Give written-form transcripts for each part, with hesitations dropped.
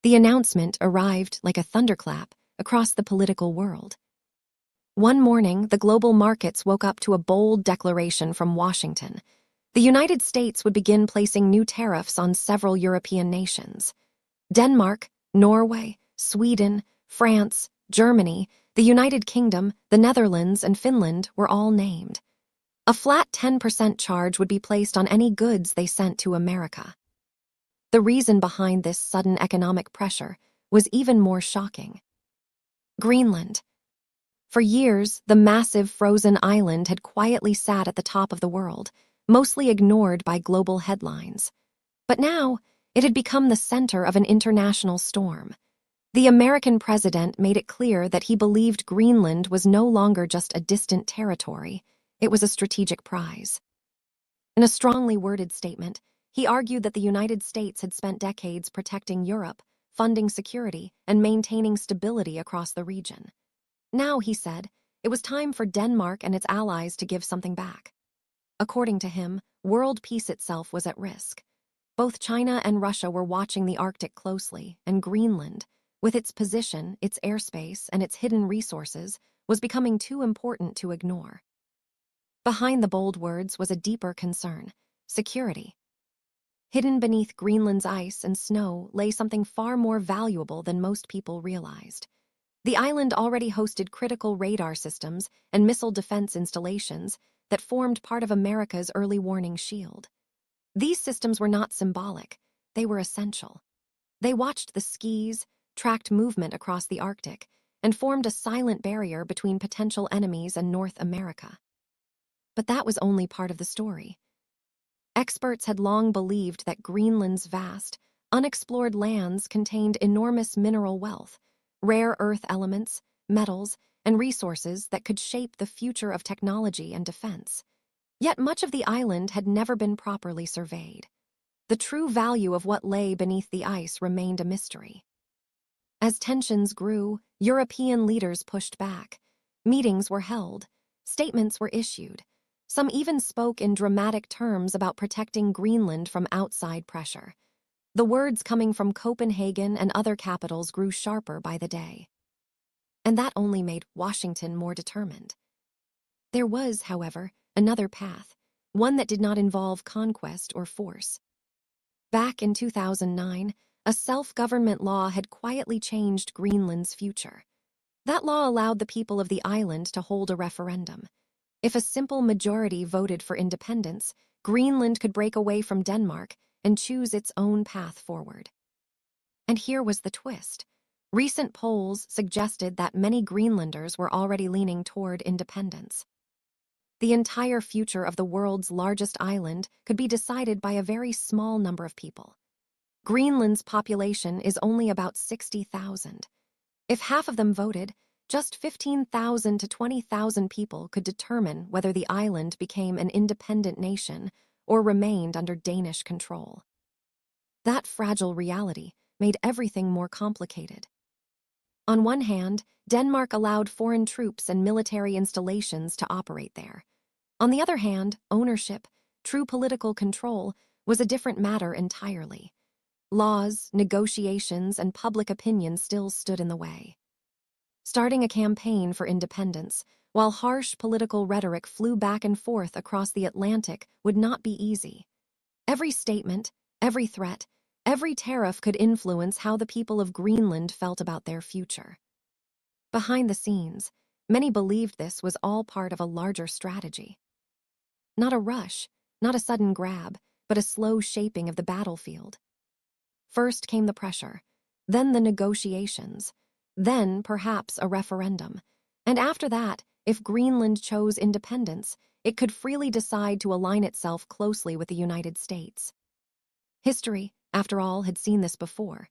The announcement arrived like a thunderclap across the political world. One morning, the global markets woke up to a bold declaration from Washington. The United States would begin placing new tariffs on several European nations. Denmark, Norway, Sweden, France, Germany, the United Kingdom, the Netherlands, and Finland were all named. A flat 10% charge would be placed on any goods they sent to America. The reason behind this sudden economic pressure was even more shocking. Greenland. For years, the massive frozen island had quietly sat at the top of the world, mostly ignored by global headlines. But now, it had become the center of an international storm. The American president made it clear that he believed Greenland was no longer just a distant territory, it was a strategic prize. In a strongly worded statement, he argued that the United States had spent decades protecting Europe, funding security, and maintaining stability across the region. Now, he said, it was time for Denmark and its allies to give something back. According to him, world peace itself was at risk. Both China and Russia were watching the Arctic closely, and Greenland, with its position, its airspace, and its hidden resources, was becoming too important to ignore. Behind the bold words was a deeper concern: security. Hidden beneath Greenland's ice and snow lay something far more valuable than most people realized. The island already hosted critical radar systems and missile defense installations that formed part of America's early warning shield. These systems were not symbolic, they were essential. They watched the skis, tracked movement across the Arctic, and formed a silent barrier between potential enemies and North America. But that was only part of the story. Experts had long believed that Greenland's vast, unexplored lands contained enormous mineral wealth, rare earth elements, metals, and resources that could shape the future of technology and defense. Yet much of the island had never been properly surveyed. The true value of what lay beneath the ice remained a mystery. As tensions grew, European leaders pushed back. Meetings were held, statements were issued. Some even spoke in dramatic terms about protecting Greenland from outside pressure. The words coming from Copenhagen and other capitals grew sharper by the day. And that only made Washington more determined. There was, however, another path, one that did not involve conquest or force. Back in 2009, a self-government law had quietly changed Greenland's future. That law allowed the people of the island to hold a referendum. If a simple majority voted for independence, Greenland could break away from Denmark and choose its own path forward. And here was the twist. Recent polls suggested that many Greenlanders were already leaning toward independence. The entire future of the world's largest island could be decided by a very small number of people. Greenland's population is only about 60,000. If half of them voted, just 15,000 to 20,000 people could determine whether the island became an independent nation or remained under Danish control. That fragile reality made everything more complicated. On one hand, Denmark allowed foreign troops and military installations to operate there. On the other hand, ownership, true political control, was a different matter entirely. Laws, negotiations, and public opinion still stood in the way. Starting a campaign for independence, while harsh political rhetoric flew back and forth across the Atlantic, would not be easy. Every statement, every threat, every tariff could influence how the people of Greenland felt about their future. Behind the scenes, many believed this was all part of a larger strategy. Not a rush, not a sudden grab, but a slow shaping of the battlefield. First came the pressure, then the negotiations, then perhaps a referendum. And after that, if Greenland chose independence, it could freely decide to align itself closely with the United States. History, after all, had seen this before.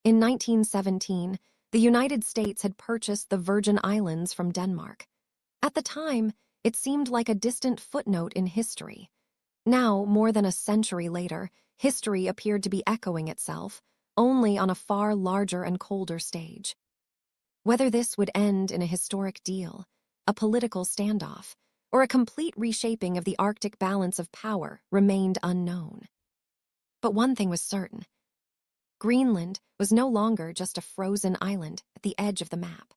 In 1917, the United States had purchased the Virgin Islands from Denmark. At the time, it seemed like a distant footnote in history. Now, more than a century later, history appeared to be echoing itself, only on a far larger and colder stage. Whether this would end in a historic deal, a political standoff, or a complete reshaping of the Arctic balance of power remained unknown. But one thing was certain. Greenland was no longer just a frozen island at the edge of the map.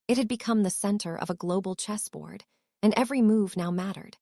It had become the center of a global chessboard, and every move now mattered.